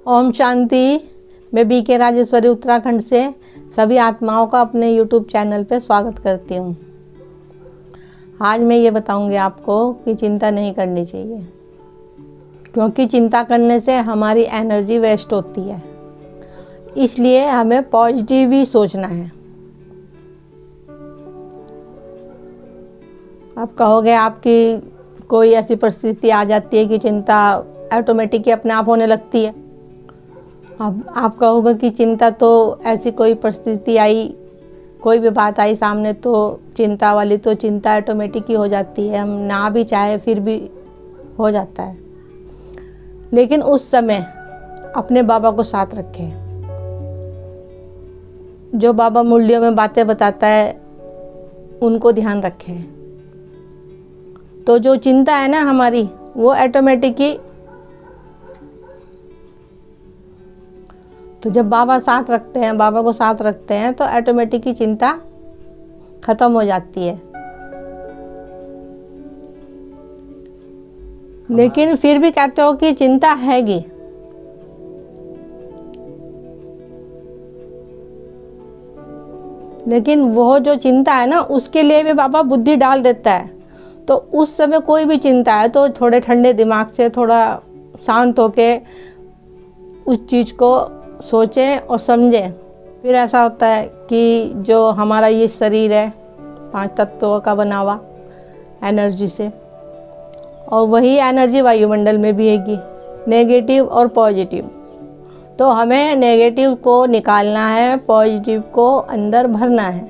ओम शांति। मैं बीके राजेश्वरी उत्तराखंड से सभी आत्माओं का अपने YouTube चैनल पे स्वागत करती हूँ। आज मैं ये बताऊँगी आपको कि चिंता नहीं करनी चाहिए, क्योंकि चिंता करने से हमारी एनर्जी वेस्ट होती है। इसलिए हमें पॉजिटिव ही सोचना है। आप कहोगे आपकी कोई ऐसी परिस्थिति आ जाती है कि चिंता ऑटोमेटिक ही अपने आप होने लगती है। अब आप कहोगे कि चिंता तो ऐसी कोई परिस्थिति आई, कोई भी बात आई सामने तो चिंता वाली, तो चिंता ऑटोमेटिक ही हो जाती है, हम ना भी चाहे फिर भी हो जाता है। लेकिन उस समय अपने बाबा को साथ रखें। जो बाबा मुरलियों में बातें बताता है उनको ध्यान रखें, तो जो चिंता है ना हमारी वो ऑटोमेटिक ही, तो जब बाबा साथ रखते हैं, बाबा को साथ रखते हैं तो ऑटोमेटिक ही चिंता खत्म हो जाती है। लेकिन फिर भी कहते हो कि चिंता हैगी, लेकिन वो जो चिंता है ना उसके लिए भी बाबा बुद्धि डाल देता है। तो उस समय कोई भी चिंता है तो थोड़े ठंडे दिमाग से, थोड़ा शांत होके उस चीज़ को सोचें और समझें। फिर ऐसा होता है कि जो हमारा ये शरीर है 5 तत्वों का बना हुआ एनर्जी से, और वही एनर्जी वायुमंडल में भी हैगी, नेगेटिव और पॉजिटिव। तो हमें नेगेटिव को निकालना है, पॉजिटिव को अंदर भरना है।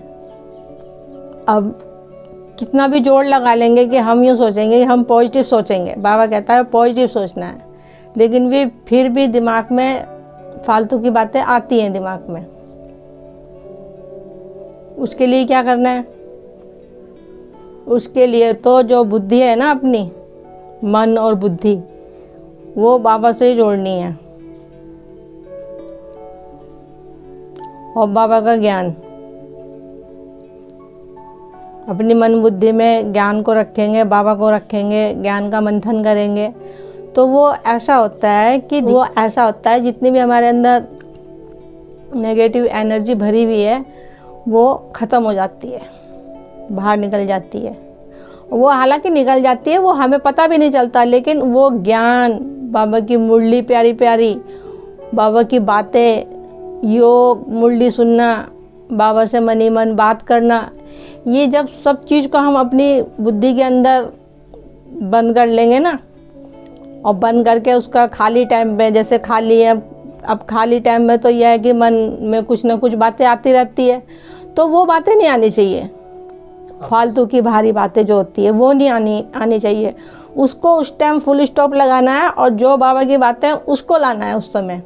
अब कितना भी जोर लगा लेंगे कि हम यूँ सोचेंगे कि हम पॉजिटिव सोचेंगे, बाबा कहता है पॉजिटिव सोचना है, लेकिन भी फिर भी दिमाग में फालतू की बातें आती हैं दिमाग में। उसके लिए क्या करना है? उसके लिए तो जो बुद्धि है ना अपनी, मन और बुद्धि, वो बाबा से ही जोड़नी है। और बाबा का ज्ञान अपनी मन बुद्धि में ज्ञान को रखेंगे, बाबा को रखेंगे, ज्ञान का मंथन करेंगे, तो वो ऐसा होता है जितनी भी हमारे अंदर नेगेटिव एनर्जी भरी हुई है वो ख़त्म हो जाती है, बाहर निकल जाती है। वो हालांकि निकल जाती है, वो हमें पता भी नहीं चलता, लेकिन वो ज्ञान, बाबा की मुरली प्यारी प्यारी, बाबा की बातें, योग, मुरली सुनना, बाबा से मनी मन बात करना, ये जब सब चीज़ को हम अपनी बुद्धि के अंदर बंद कर लेंगे ना, और बंद करके उसका खाली टाइम में, जैसे खाली है अब खाली टाइम में तो यह है कि मन में कुछ ना कुछ बातें आती रहती है, तो वो बातें नहीं आनी चाहिए। फालतू की भारी बातें जो होती है वो नहीं आनी चाहिए। उसको उस टाइम फुल स्टॉप लगाना है, और जो बाबा की बातें उसको लाना है उस समय।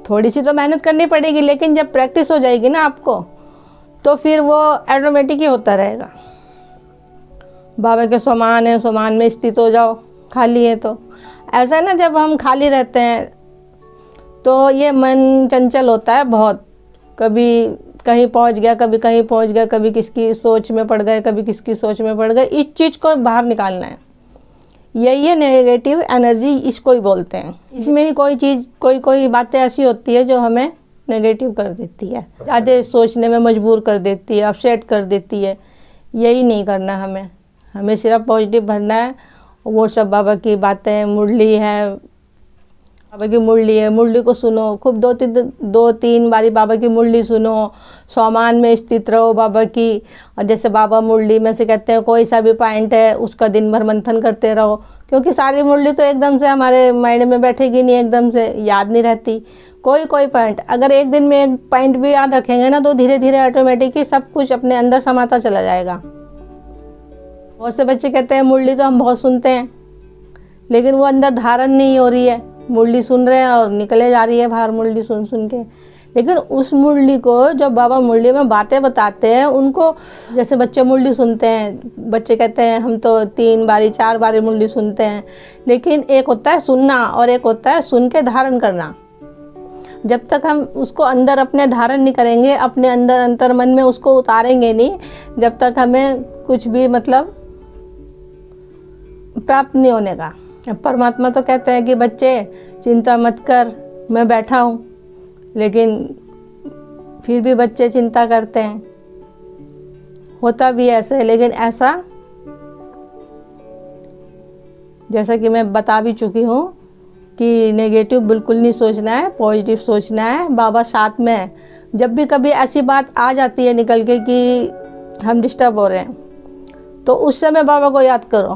थोड़ी सी तो मेहनत करनी पड़ेगी, लेकिन जब प्रैक्टिस हो जाएगी ना आपको, तो फिर वो ऑटोमेटिक ही होता रहेगा। बाबा के समान है, समान में स्थित हो जाओ, खाली है तो। ऐसा है ना, जब हम खाली रहते हैं तो ये मन चंचल होता है बहुत, कभी कहीं पहुंच गया, कभी कहीं पहुंच गया, कभी किसकी सोच में पड़ गए, कभी किसकी सोच में पड़ गए। इस चीज़ को बाहर निकालना है। यही है नेगेटिव एनर्जी, इसको ही बोलते हैं। इसमें ही कोई चीज़, कोई बातें ऐसी होती है जो हमें नेगेटिव कर देती है, ज़्यादा सोचने में मजबूर कर देती है, अपसेट कर देती है। यही नहीं करना हमें सिर्फ पॉजिटिव भरना है। वो सब बाबा की बातें, मुरली है, बाबा की मुरली है, मुरली को सुनो खूब, 2-3 बारी बाबा की मुरली सुनो, स्वामान में स्थित रहो बाबा की। और जैसे बाबा मुरली में से कहते हैं कोई सा भी पॉइंट है उसका दिन भर मंथन करते रहो, क्योंकि सारी मुरली तो एकदम से हमारे माइंड में बैठेगी नहीं, एकदम से याद नहीं रहती। कोई पॉइंट, अगर एक दिन में एक पॉइंट भी याद रखेंगे ना, तो धीरे धीरे ऑटोमेटिकली सब कुछ अपने अंदर समाता चला जाएगा। बहुत से बच्चे कहते हैं मुरली तो हम बहुत सुनते हैं, लेकिन वो अंदर धारण नहीं हो रही है। मुरली सुन रहे हैं और निकले जा रही है बाहर मुरली सुन के। लेकिन उस मुरली को जो बाबा मुरली में बातें बताते हैं, उनको, जैसे बच्चे मुरली सुनते हैं, बच्चे कहते हैं हम तो 3 बारी 4 बारी मुरली सुनते हैं, लेकिन एक होता है सुनना और एक होता है सुन के धारण करना। जब तक हम उसको अंदर अपने धारण नहीं करेंगे, अपने अंतर मन में उसको उतारेंगे नहीं, जब तक हमें कुछ भी मतलब प्राप्त नहीं होने का। परमात्मा तो कहते हैं कि बच्चे चिंता मत कर, मैं बैठा हूँ, लेकिन फिर भी बच्चे चिंता करते हैं। होता भी ऐसे है, लेकिन ऐसा जैसा कि मैं बता भी चुकी हूँ कि नेगेटिव बिल्कुल नहीं सोचना है, पॉजिटिव सोचना है। बाबा साथ में है। जब भी कभी ऐसी बात आ जाती है निकल के कि हम डिस्टर्ब हो रहे हैं, तो उस समय बाबा को याद करो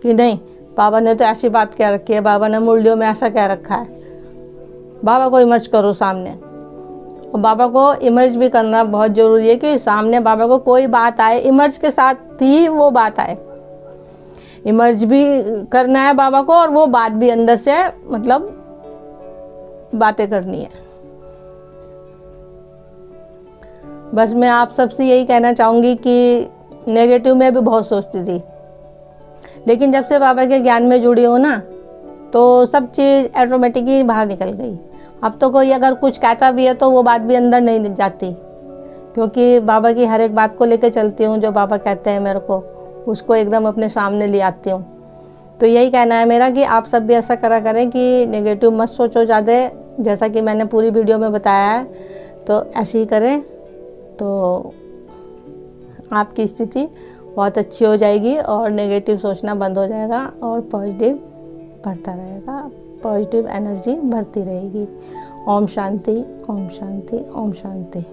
कि नहीं, बाबा ने तो ऐसी बात कह रखी है, बाबा ने मुरलियों में ऐसा कह रखा है। बाबा को इमर्ज करो सामने, और बाबा को इमर्ज भी करना बहुत ज़रूरी है कि सामने बाबा को कोई बात आए, इमर्ज के साथ ही वो बात आए। इमर्ज भी करना है बाबा को, और वो बात भी अंदर से मतलब बातें करनी है। बस मैं आप सबसे यही कहना चाहूँगी कि नेगेटिव में भी बहुत सोचती थी, लेकिन जब से बाबा के ज्ञान में जुड़ी हूँ ना, तो सब चीज़ ऑटोमेटिक ही बाहर निकल गई। अब तो कोई अगर कुछ कहता भी है तो वो बात भी अंदर नहीं जाती, क्योंकि बाबा की हर एक बात को लेकर चलती हूँ। जो बाबा कहते हैं मेरे को, उसको एकदम अपने सामने ले आती हूँ। तो यही कहना है मेरा कि आप सब भी ऐसा करा करें कि नेगेटिव मत सोचो ज़्यादा, जैसा कि मैंने पूरी वीडियो में बताया है, तो ऐसे ही करें तो आपकी स्थिति बहुत अच्छी हो जाएगी और नेगेटिव सोचना बंद हो जाएगा और पॉजिटिव बढ़ता रहेगा, पॉजिटिव एनर्जी बढ़ती रहेगी। ओम शांति, ओम शांति, ओम शांति।